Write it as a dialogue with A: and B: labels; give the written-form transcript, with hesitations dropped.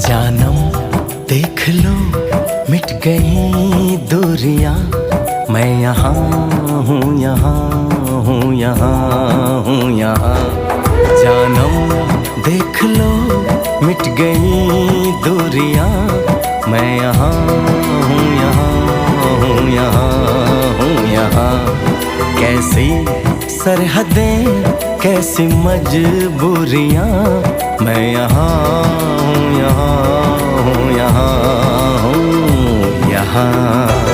A: जानम देख लो मिट गई दूरियां, मैं यहाँ हूँ, यहाँ हूँ, यहाँ हूँ, यहाँ। जानम देख लो मिट गई दूरियां, मैं यहाँ हूँ, यहाँ हूँ, यहाँ हूँ, यहाँ। कैसी सरहदें कैसी मजबूरियां, मैं यहाँ हूँ, यहाँ हूँ, यहाँ हूँ, यहाँ।